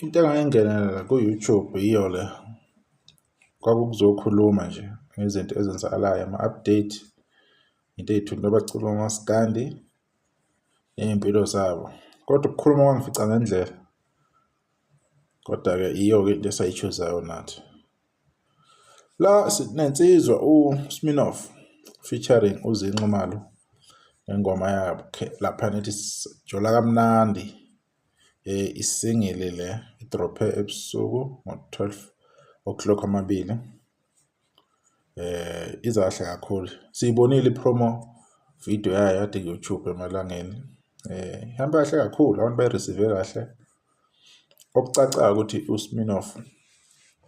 into engayingenela ku-YouTube iyo le kwakuzokhuluma nje ngezinto ezenzakalayo, ama-update, into ey'thunywa abaculi bamaskandi ney'mpilo zabo. Kodwa ukukhuluma kwangifica ngendlela, kodwa-ke iyo-ke into esayi-choose-ayo nathi. La sinensizwa uSminoff featuring uZinca Malo ngengoma yakhe lapha nethi Jola Kamnandi. Isingile le idrophe ebusuku ngo-12 o'clock amabili. Iza kahle kakhulu. Siyibonile i-promo video yayo kade ku-YouTube emalangeni. Ihamba kahle kakhulu, abantu bayi-receive kahle. Okucacayo ukuthi uSminoff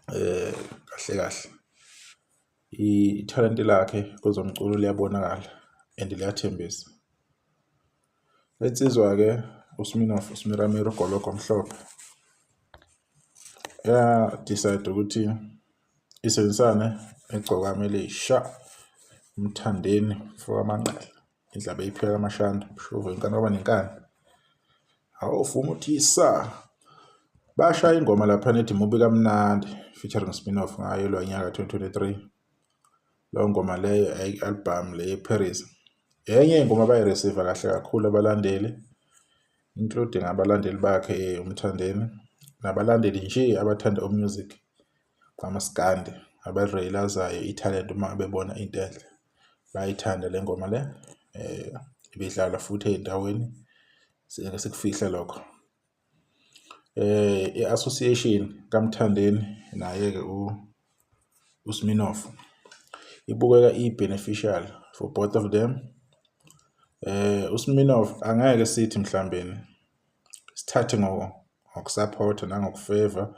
kahle kahle ithalente lakhe kwezomculo liyabonakala and liyathembisa. Lensizwa-ke uSminoff, uSmiramiro Goloko Mhlophe, decide ukuthi isebenzisane negcokamele isha Mthandeni for amanqala indaba eyipheka amashanda mshuvo inkani kwaba nenkani. Awuvuma uthi isa bashaya ingoma lapha nethi Mubi Kamnandi featuring Sminoff ngayo lo nyaka 2023. Lo ngoma leyo album le Paris enye ingoma bayi-receive kahle kakhulu abalandeli, including abalandeli bakhe uMthandeni nabalandeli nje abathanda umusic kwamaskandi abarealizayo italent uma bebona into enhle bayithanda le ngoma le. Ibidlala futhi ey'ndaweni sekufihla lokho. I-association kaMthandeni naye-ke uSminoff ibukeka i-beneficial for both of them. uSminoff angeke sithi mhlawumbe sithathe ngokusupporta nangokufavor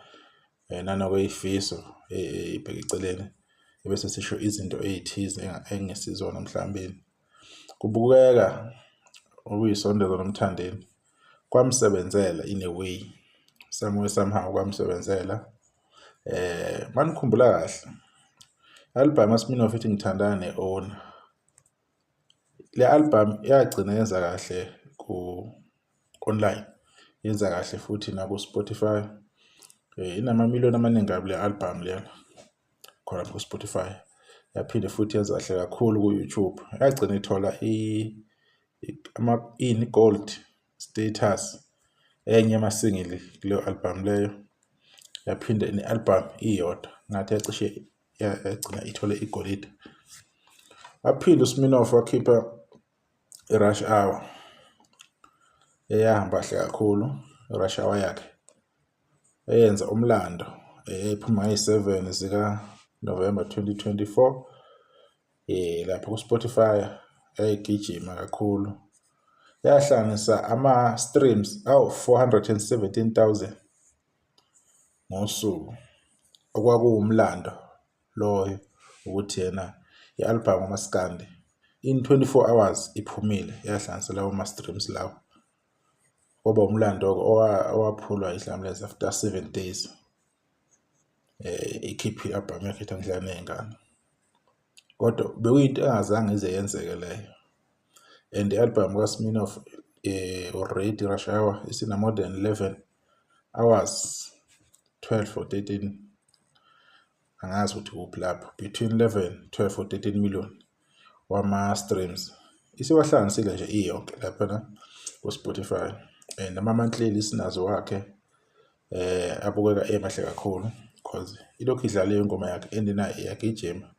nanokweyifiso ibheke eceleni bese sisho izinto ey'thize engesizona mhlawumbe. Kubukeka ukuyisondeza noMthandeni kwamsebenzela in a way, somehow kwamsebenzela. Manikhumbula kahle album kaSminoff ethi Ngithandana ne-Owner, le album yagcina yenza kahle online, yenza kahle futhi naku-Spotify. Inamamiliyoni amaningi kabi le album lena khona ku-Spotify. Yaphinde futhi yenza kahle kakhulu ku-YouTube, yagcina ithola gold status enye yamasingili kuleyo album leyo. Yaphinde ne-album iyodwa ngathi yacishe yagcina ithole igolide. Waphinde uSminoff wakhipha i-Rush Hour eyahamba kahle kakhulu. I-Rush Hour yakhe eyenza umlando ephuma ngeyi-7 zika November 2024. Lapho ku-Spotify yayigijima kakhulu, yahlanganisa ama-streams 417,000 ngosuku, okwakuwumlando loyo ukuthi yena i-album amaskandi in 24 hours iphumile yahlanganisa lawo ma-streams lawo. Kwaba umlando owaphulwa ihlangabeza after 7 days. Ikhiphe i-album yakhe ethi Angidlala Ney'ngane, kodwa bekuyinto engazange ize yenzeke leyo. And i-album kaSminoff already Rush Hour isina more than 11 hours, 12 or 13, angazi ukuthi kuphi lapho, between 11, 12 or 13 million wama-streams. Isiwahlanganisile nje iyonke lapha ku-Spotify. Nama-monthly listeners wakhe abukeka emahle kakhulu because ilokhu idlala ingoma yakhe and nayo iyagijima.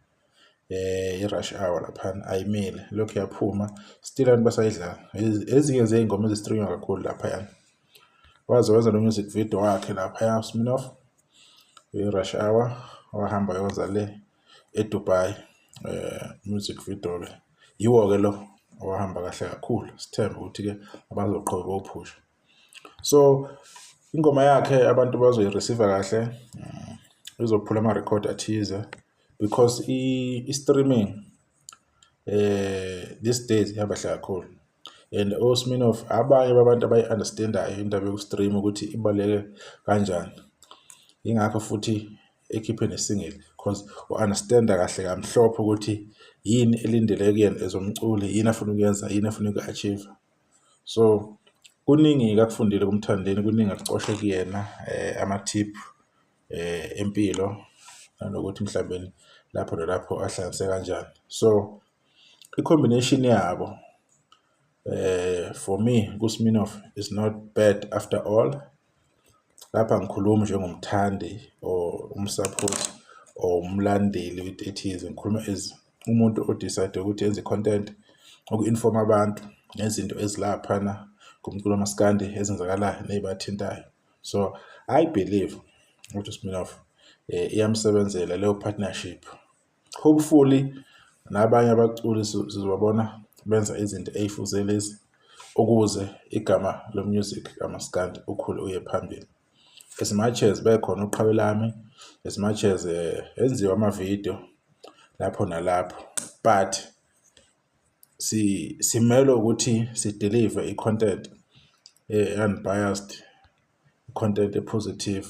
I-Rush Hour laphana ayimile, lokhu yaphuma still abantu basayidlala. Ezinye zey'ngoma ezistreamwa kakhulu laphayana. Wenza lo music video wakhe laphaya uSminoff, i-Rush Hour, wahamba yokwenza le eDubai music video le. Yiwo-ke lo owahamba kahle kakhulu, sithemba ukuthi-ke abazoqhubeka bawuphushe. So ingoma yakhe abantu bazoyi-receive kahle, izophula ama-record athize because i-streaming these days ihamba kahle kakhulu. And uSminoff abanye babantu abayi-understandayo indaba yoku-stream ukuthi ibaluleke kanjani. Ingakho futhi ekhiphe nesingile because u-understanda kahle kamhlophe ukuthi yini elindeleke kuyena ezomculi, yini afuna ukuyenza, yini afuna uku-achieve. So kuningi akufundile kuMthandeni, kuningi akucoshe kuyena, ama-tip empilo nanokuthi mhlawumbe lapho nalapho ahlanganise kanjani. So i-combination yabo for me kuSminoff is not bad after all. Lapha ngikhuluma njengomthandi or umsupport or umlandeli we-30s, ngikhuluma as umuntu odecide ukuthi enze i-content uku-inform abantu ngezinto ezilaphana kumculo wamaskandi ezenzakalayo nezibathintayo. So I believe ukuthi uSminoff iyamsebenzela leyo partnership. Hopefully nabanye abaculi sizobabona benza izinto ey'fuze lezi ukuze igama lo-music kamaskandi ukhule uye phambili. As much as bekhona uQhawelami, as much as enziwa ama-video lapho nalapho, but simele ukuthi si-deliver i-content unbiased, i-content positive,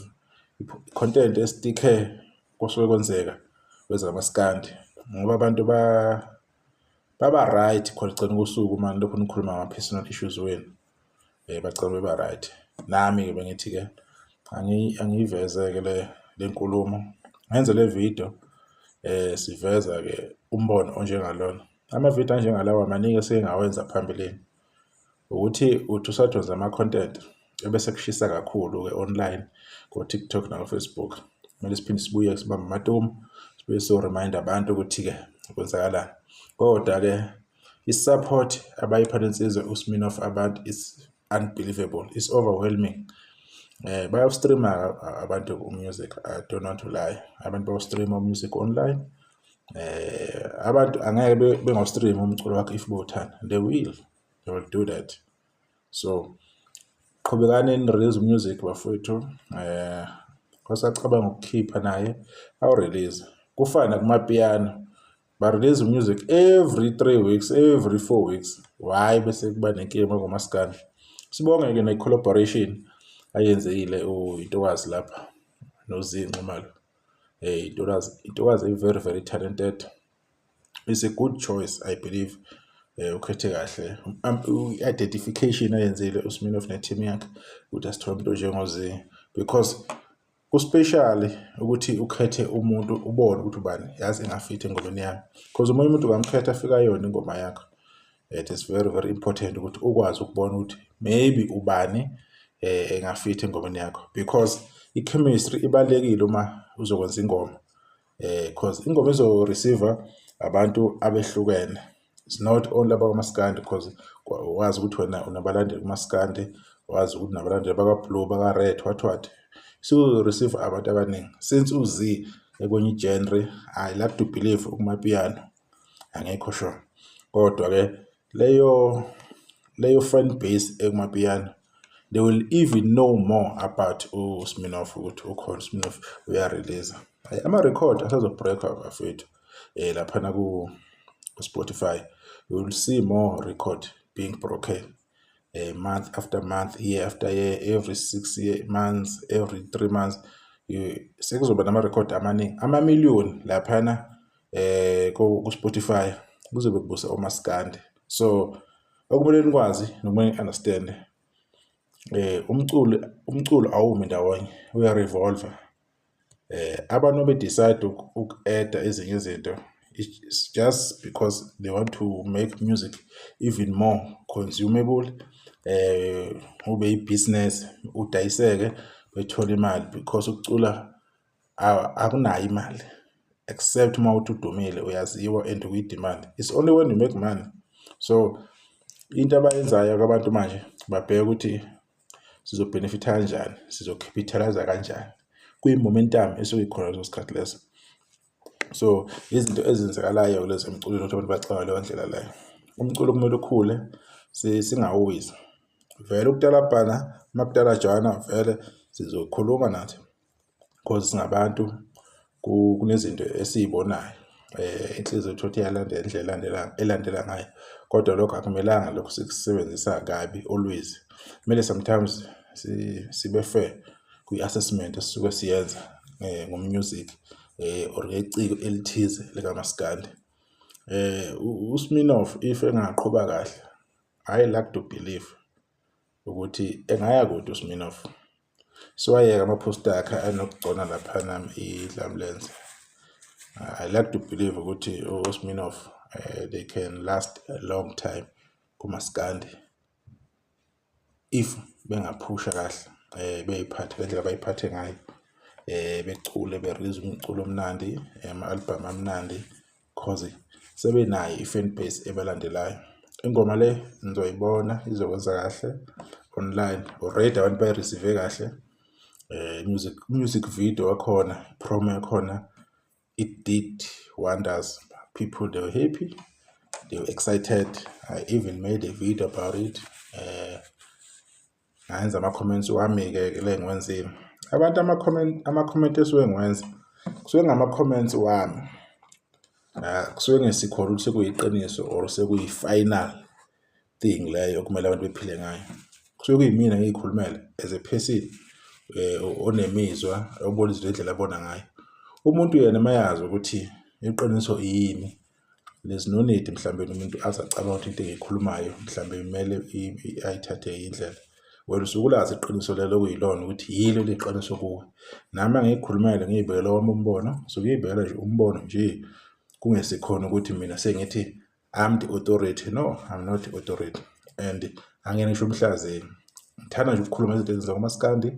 i-content estikhe kusuke kwenzeka kwezamaskandi, ngoba abantu baba right khona egcina kosuku manje lokho nikhuluma ngama-personal issues wenu, bagcina beba right. Nami-ke bengithi-ke angiyiveze-ke le nkulumo, ngenze le video siveza-ke umbono onjengalona. Ama-video anjengalawa maningi eseke ngawenza phambilini, ukuthi uthi usathoza ama-content ebese kushisa kakhulu-ke online ko-TikTok nako-Facebook. Kumele siphinde sibuye sibambe amatomu, sibuye so-remind abantu ukuthi-ke kwenzakalani. Kodwa-ke i-support abayipha lensizwa uSminoff abantu is unbelievable, it's overwhelming. Bayawustreama abantu umusic, I don't want to lie. Abantu bayawustreama umusic online. Abantu angeke bengawustreama umculo wakhe if bewuthanda. They will do that. So qhubekani ni-release music bafowethu. Kwasacabanga ukukhipha naye awu-release. Kufana kumapiano, ba-release music every 3 weeks, every 4 weeks. Why bese kuba nenkinga ngomaskandi? Sibonge-ke ne-collaboration ayenzekile uNtokazi lapha noZinci Malo. Intokazi very very talented. It's a good choice, I believe. Ukhethe kahle. I-identification ayenzile uSminoff ne-team yakhe ukuthi asithole umuntu onjengoZinci, because kuspecial ukuthi ukhethe umuntu ubone ukuthi ubani yazi engafithi engomeni yami, because umunye umuntu ungamkhetha afika yona ingoma yakho. It is very very important ukuthi ukwazi ukubona ukuthi maybe ubani engafithi engomeni yakho, because i-chemistry ibalekile uma uzokwenza ingoma, because ingoma izo-receiver abantu abehlukene. It's not only abakamaskandi, because wazi ukuthi wena unabalandeli kumaskandi, wazi ukuthi unabalandeli baka-Blue, baka-Red, what. So receive abantu abaningi. Since uzi ekwenye genre, I like to believe ukumapiano angekho sure. Kodwa-ke leyo fan base ekumapiano, they will even know more about uSminoff ukuthi ukhona uSminoff uyarelease. Ama-record asazobreaka bafethu laphana ku-Spotify. You will see more record being broken month after month, year after year, every 6 months, every 3 months. Sekuzoba nama-record amaningi, ama-million laphana ku-Spotify kuzobe kubusa omaskandi. So okumele nikwazi nokumele ni-understand, umculo awumi ndawonye, uya-revolve. Abantu decide uku-add ezinye izinto, it's just because they want to make music even more consumable, ube i-business, udayiseke bethole imali, because ukucula akunayo imali except uma uthi udumile uyaziwa and uyidemand. It's only when you make money. So into abayenzayo abantu manje babheka ukuthi sizobhenefitha kanjani, sizocapitalize kanjani kwi-momentum esuke ikhona leso sikhathi leso. So izinto ezenzakalayo lezo emculweni ukuthi abantu bacabanga leyo ndlela leyo. Umculo kumele ukhule, singawisi vele ukutalabhana makutalajana vele sizokhuluma nathi, because singabantu kunezinto esizibonayo, inhliziyo yethu iyalandela indlela elandela ngayo, kodwa lokho akumelanga lokho sikusebenzisa kabi always. Kumele sometimes sibe fair kwi-assessment esisuke siyenza ngomusic or ngeciko elithize likamaskandi. uSminoff if engaqhuba kahle, I like to believe ukuthi engaya kude uSminoff. Siwayeka ama-poster akhe anokugcona laphana idlamlenze. I like to believe ukuthi uSminoff they can last a long time kumaskandi if bengaphusha kahle, beyiphathe ngendlela abayiphathe ngayo, becule berelease umculo omnandi, ama-album amnandi, cause sebenayo i-fan base ebalandelayo. Ingoma le nizoyibona izokwenza kahle online, already abantu bayireceive kahle. Music video wakhona, promo yakhona, it did wonders. People, they were happy, they were excited. I even made a video about it. Ngayenza ama-comments wami-ke le ngiwenzile. Abantu ama-comment esuke ngiwenza kusuke ngama-comments wami, kusuke ngesikhona ukuthi sekuyiqiniso or sekuyi-final thing leyo okumele abantu bephile ngayo. Kusuke kuyimina ngiyikhulumele as a person onemizwa, obona izinto indlela abona ngayo. Umuntu yena mayazi ukuthi iqiniso yini, there's no need mhlambe umuntu azacabanga ukuthi into engiyikhulumayo mhlambe kumele ayithathe indlela. Wena usukulazi iqiniso lelo kuyilona ukuthi yilo liqiniso kuwe. Nami ngiyikhulumele ngiyibekela wami umbono, sokuyibekela nje umbono nje kungesikhona ukuthi mina sengithi I'm the authority. No, I'm not the authority. And angeke ngisho umhlazeni. Ngithanda nje ukukhuluma izinto ezenza kumaskandi.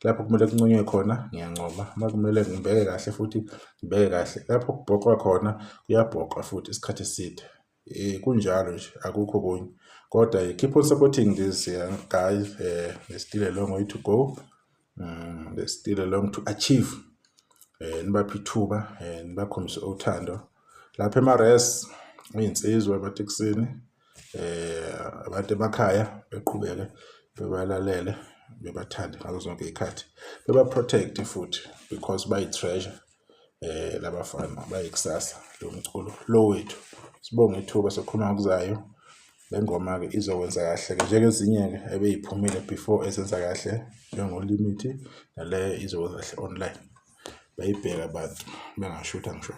Lapho kumele kunconywe khona ngiyancoma, uma kumele ngibeke kahle futhi ngibeke kahle. Lapho kubhokwa khona kuyabhokwa futhi isikhathi eside. Kunjalo nje, akukho kunye. Kodwa keep on supporting these young guys. There's still a long way to go. There's still a long to achieve. Nibaphi ithuba, nibakhombise uthando. Lapha ema-res iy'nsizwa abateksini, abantu emakhaya beqhubeke bebalalele, bebathande ngazo zonke iy'khathi, beba-protect futhi because bayi-treasure. Labafana bayikusasa lomculo lo wethu. Sibonge ithuba sokukhuluma ngokuzayo. Le ngoma-ke izokwenza kahle-ke njengezinye-ke ebeyiphumile before ezenza kahle njengoLimit, naleyo izokwenza kahle online. Bayibheke abantu bengasho ukuthi angisho.